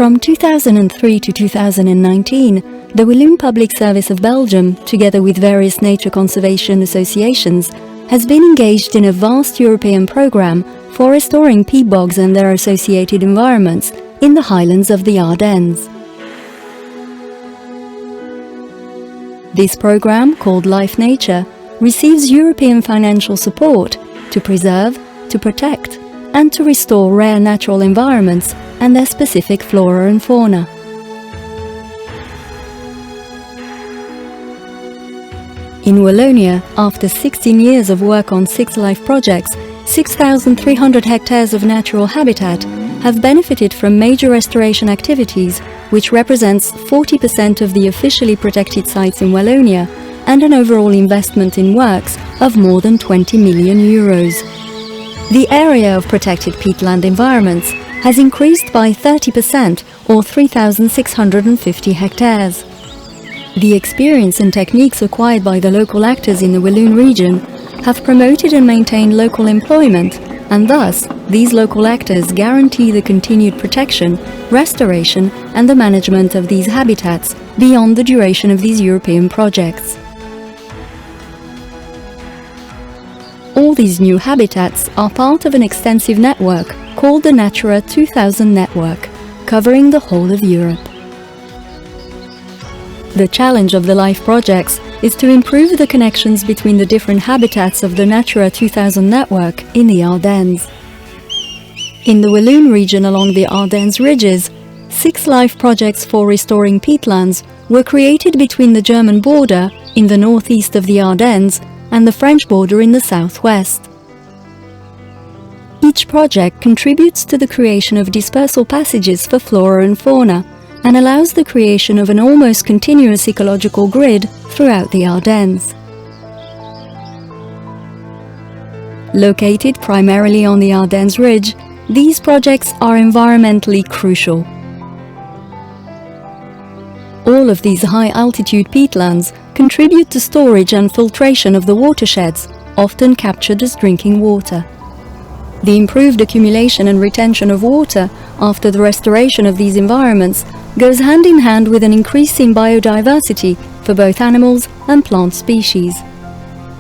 From 2003 to 2019, the Walloon Public Service of Belgium, together with various nature conservation associations, has been engaged in a vast European programme for restoring peat bogs and their associated environments in the highlands of the Ardennes. This programme, called Life Nature, receives European financial support to preserve, to protect, and to restore rare natural environments and their specific flora and fauna. In Wallonia, after 16 years of work on 6 life projects, 6,300 hectares of natural habitat have benefited from major restoration activities, which represents 40% of the officially protected sites in Wallonia and an overall investment in works of more than 20 million euros. The area of protected peatland environments has increased by 30% or 3,650 hectares. The experience and techniques acquired by the local actors in the Walloon region have promoted and maintained local employment, and thus these local actors guarantee the continued protection, restoration and the management of these habitats beyond the duration of these European projects. All these new habitats are part of an extensive network called the Natura 2000 network, covering the whole of Europe. The challenge of the LIFE projects is to improve the connections between the different habitats of the Natura 2000 network in the Ardennes. In the Walloon region along the Ardennes ridges, 6 LIFE projects for restoring peatlands were created between the German border in the northeast of the Ardennes and the French border in the southwest. Each project contributes to the creation of dispersal passages for flora and fauna and allows the creation of an almost continuous ecological grid throughout the Ardennes. Located primarily on the Ardennes Ridge, these projects are environmentally crucial. All of these high-altitude peatlands contribute to storage and filtration of the watersheds, often captured as drinking water. The improved accumulation and retention of water after the restoration of these environments goes hand in hand with an increase in biodiversity for both animals and plant species.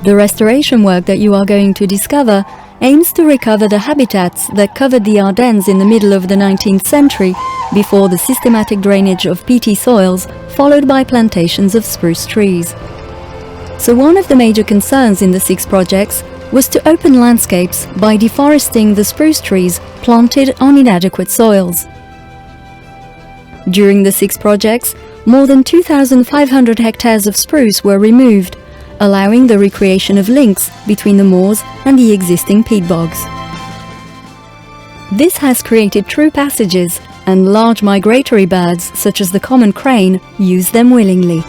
The restoration work that you are going to discover aims to recover the habitats that covered the Ardennes in the middle of the 19th century before the systematic drainage of peaty soils followed by plantations of spruce trees. So one of the major concerns in the 6 projects was to open landscapes by deforesting the spruce trees planted on inadequate soils. During the 6 projects, more than 2,500 hectares of spruce were removed, allowing the recreation of links between the moors and the existing peat bogs. This has created true passages, and large migratory birds, such as the common crane, use them willingly.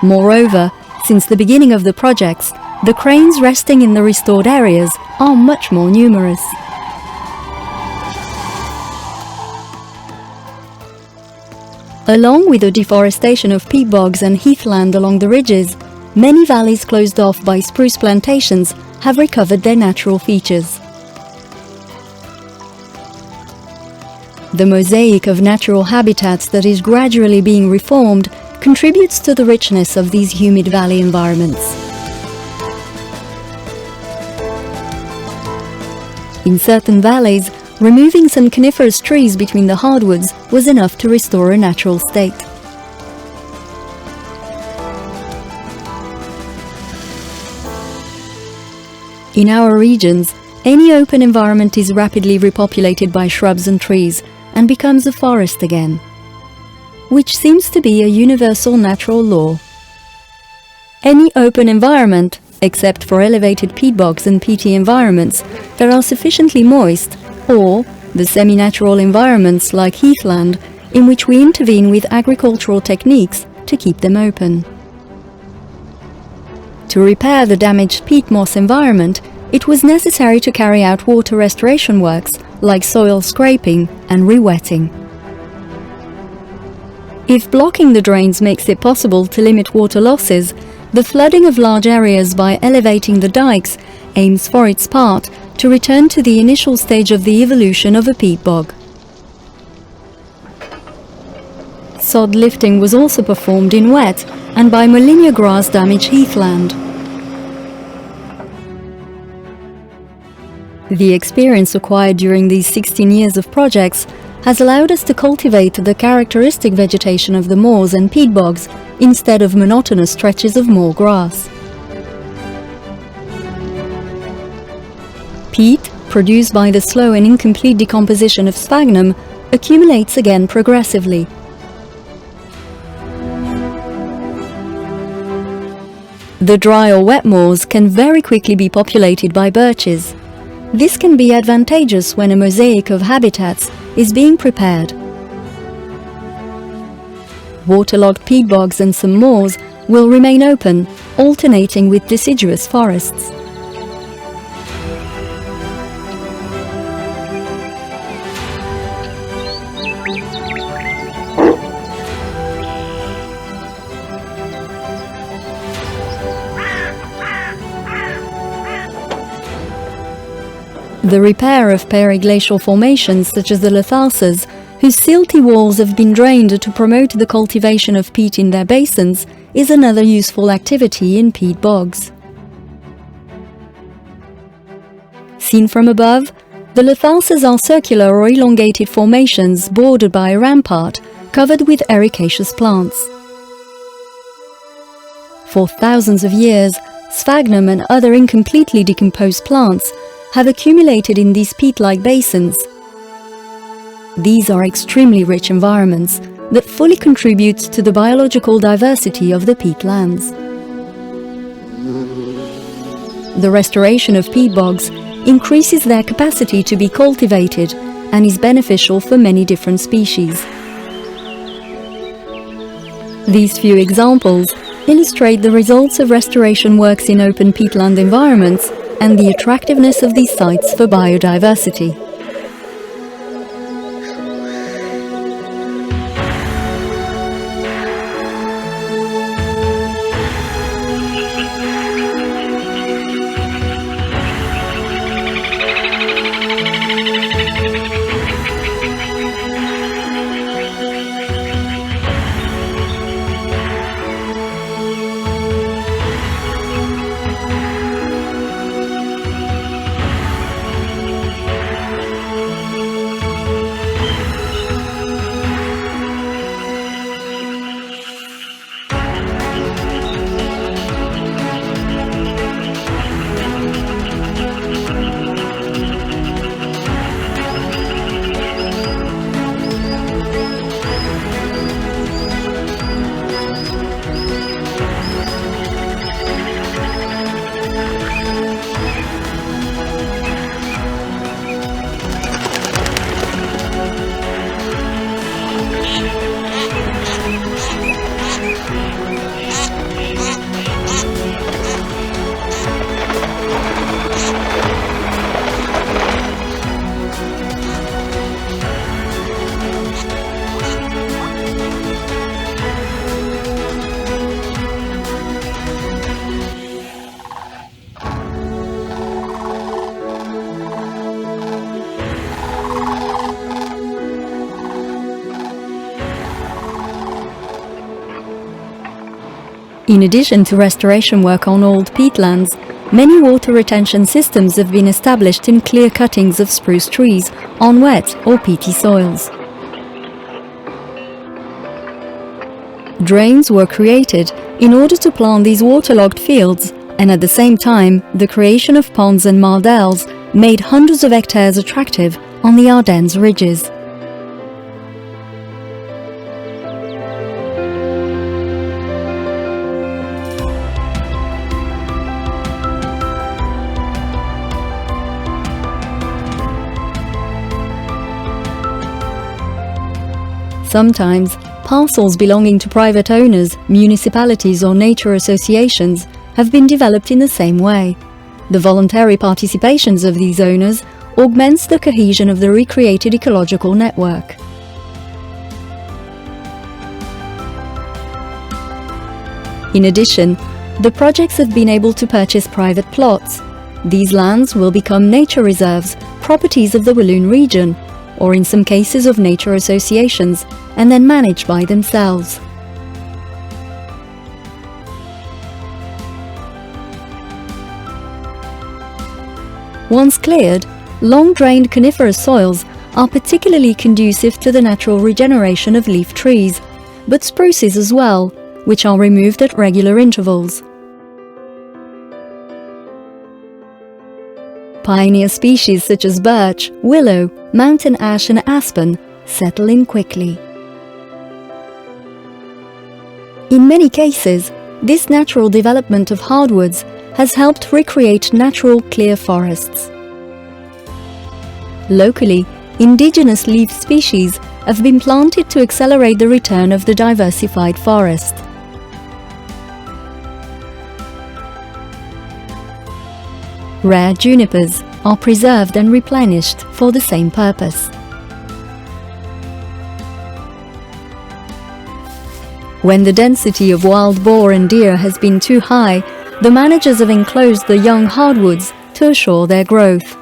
Moreover, since the beginning of the projects, the cranes resting in the restored areas are much more numerous. Along with the deforestation of peat bogs and heathland along the ridges, many valleys closed off by spruce plantations have recovered their natural features. The mosaic of natural habitats that is gradually being reformed contributes to the richness of these humid valley environments. In certain valleys, removing some coniferous trees between the hardwoods was enough to restore a natural state. In our regions, any open environment is rapidly repopulated by shrubs and trees and becomes a forest again, which seems to be a universal natural law. Any open environment, except for elevated peat bogs and peaty environments that are sufficiently moist, or the semi-natural environments like heathland, in which we intervene with agricultural techniques to keep them open. To repair the damaged peat moss environment, it was necessary to carry out water restoration works like soil scraping and re-wetting. If blocking the drains makes it possible to limit water losses, the flooding of large areas by elevating the dikes aims for its part to return to the initial stage of the evolution of a peat bog. Sod lifting was also performed in wet and by Molinia grass damaged heathland. The experience acquired during these 16 years of projects has allowed us to cultivate the characteristic vegetation of the moors and peat bogs instead of monotonous stretches of moor grass. Peat, produced by the slow and incomplete decomposition of sphagnum, accumulates again progressively. The dry or wet moors can very quickly be populated by birches. This can be advantageous when a mosaic of habitats is being prepared. Waterlogged peat bogs and some moors will remain open, alternating with deciduous forests. The repair of periglacial formations such as the Lethalses, whose silty walls have been drained to promote the cultivation of peat in their basins, is another useful activity in peat bogs. Seen from above, the Lethalses are circular or elongated formations bordered by a rampart covered with ericaceous plants. For thousands of years, sphagnum and other incompletely decomposed plants have accumulated in these peat-like basins. These are extremely rich environments that fully contribute to the biological diversity of the peatlands. The restoration of peat bogs increases their capacity to be cultivated and is beneficial for many different species. These few examples illustrate the results of restoration works in open peatland environments and the attractiveness of these sites for biodiversity. In addition to restoration work on old peatlands, many water retention systems have been established in clear cuttings of spruce trees on wet or peaty soils. Drains were created in order to plant these waterlogged fields, and at the same time, the creation of ponds and mardels made hundreds of hectares attractive on the Ardennes ridges. Sometimes, parcels belonging to private owners, municipalities or nature associations have been developed in the same way. The voluntary participations of these owners augments the cohesion of the recreated ecological network. In addition, the projects have been able to purchase private plots. These lands will become nature reserves, properties of the Walloon region, or in some cases of nature associations, and then managed by themselves. Once cleared, long-drained coniferous soils are particularly conducive to the natural regeneration of leaf trees, but spruces as well, which are removed at regular intervals. Pioneer species such as birch, willow, mountain ash and aspen settle in quickly. In many cases, this natural development of hardwoods has helped recreate natural clear forests. Locally, indigenous leaf species have been planted to accelerate the return of the diversified forest. Rare junipers are preserved and replenished for the same purpose. When the density of wild boar and deer has been too high, the managers have enclosed the young hardwoods to assure their growth.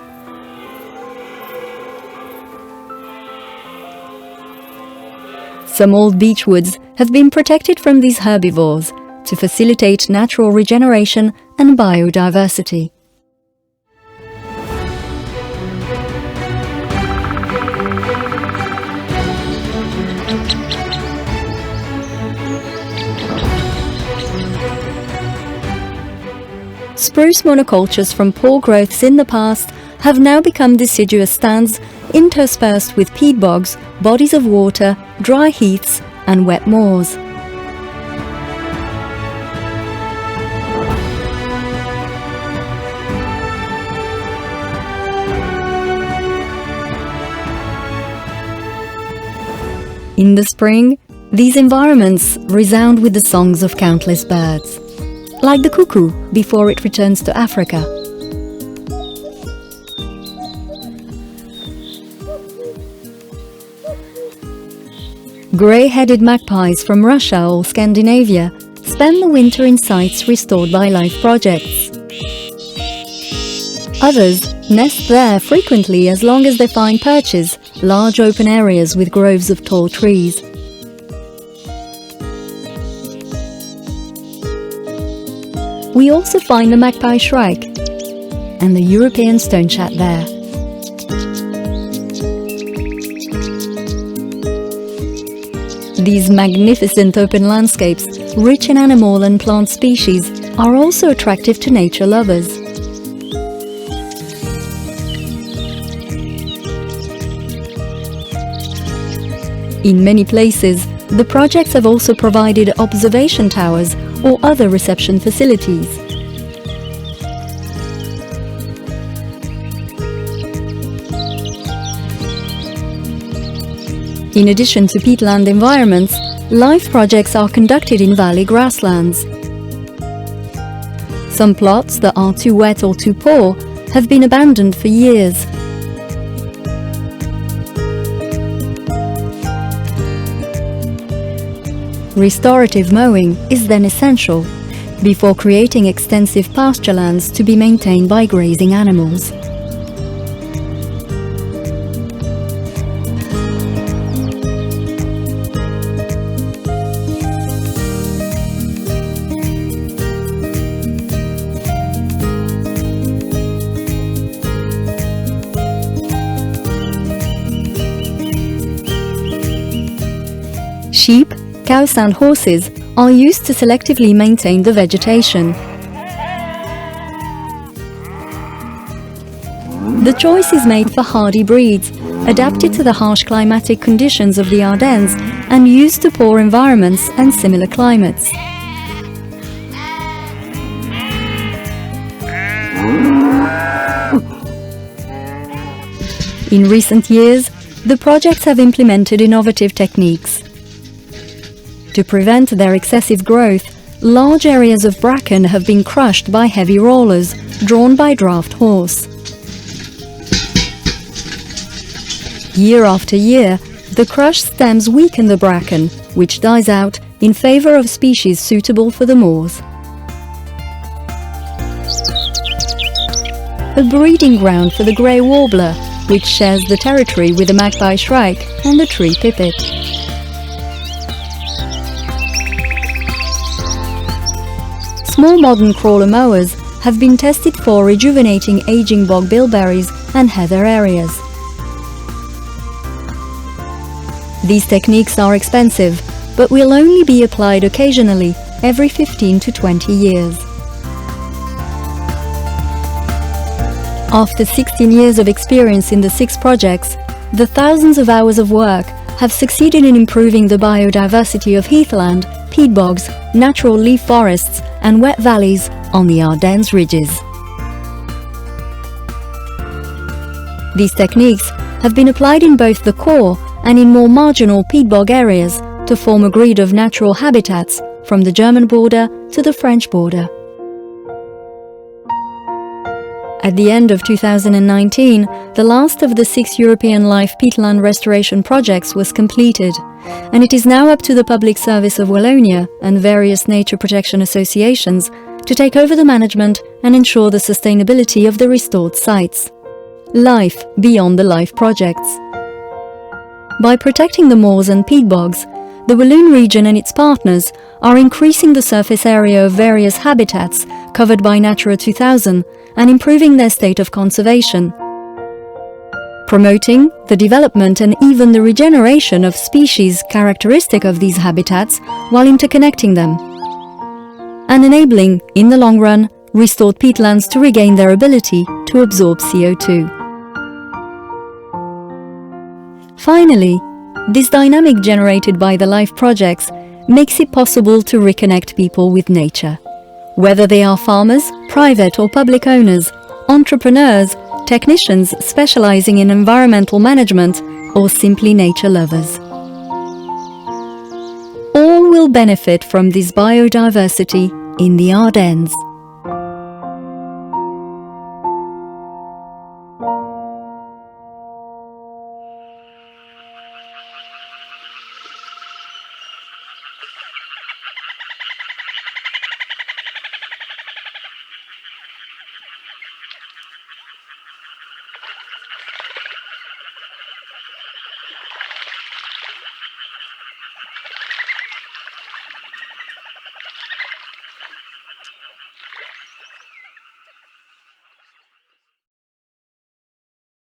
Some old beechwoods have been protected from these herbivores to facilitate natural regeneration and biodiversity. Spruce monocultures from poor growths in the past have now become deciduous stands interspersed with peat bogs, bodies of water, dry heaths and wet moors. In the spring, these environments resound with the songs of countless birds, like the cuckoo before it returns to Africa. Grey-headed magpies from Russia or Scandinavia spend the winter in sites restored by LIFE projects. Others nest there frequently as long as they find perches, large open areas with groves of tall trees. We also find the magpie shrike and the European stonechat there. These magnificent open landscapes, rich in animal and plant species, are also attractive to nature lovers. In many places, the projects have also provided observation towers or other reception facilities. In addition to peatland environments, LIFE projects are conducted in valley grasslands. Some plots that are too wet or too poor have been abandoned for years. Restorative mowing is then essential, before creating extensive pasture lands to be maintained by grazing animals. Sheep, cows and horses are used to selectively maintain the vegetation. The choice is made for hardy breeds, adapted to the harsh climatic conditions of the Ardennes and used to poor environments and similar climates. In recent years, the projects have implemented innovative techniques. To prevent their excessive growth, large areas of bracken have been crushed by heavy rollers drawn by draft horse. Year after year, the crushed stems weaken the bracken, which dies out in favor of species suitable for the moors. A breeding ground for the grey warbler, which shares the territory with the magpie shrike and the tree pipit. Small modern crawler mowers have been tested for rejuvenating aging bog bilberries and heather areas. These techniques are expensive, but will only be applied occasionally, every 15 to 20 years. After 16 years of experience in the 6 projects, the thousands of hours of work have succeeded in improving the biodiversity of heathland, peat bogs, natural leaf forests and wet valleys on the Ardennes ridges. These techniques have been applied in both the core and in more marginal peat bog areas to form a grid of natural habitats from the German border to the French border. At the end of 2019, the last of the 6 European Life peatland restoration projects was completed, and it is now up to the Public Service of Wallonia and various nature protection associations to take over the management and ensure the sustainability of the restored sites. Life beyond the Life projects. By protecting the moors and peat bogs, the Walloon region and its partners are increasing the surface area of various habitats covered by Natura 2000 and improving their state of conservation, promoting the development and even the regeneration of species characteristic of these habitats while interconnecting them, and enabling, in the long run, restored peatlands to regain their ability to absorb CO2. Finally, this dynamic generated by the Life projects makes it possible to reconnect people with nature, whether they are farmers, private or public owners, entrepreneurs, technicians specializing in environmental management, or simply nature lovers. All will benefit from this biodiversity in the Ardennes.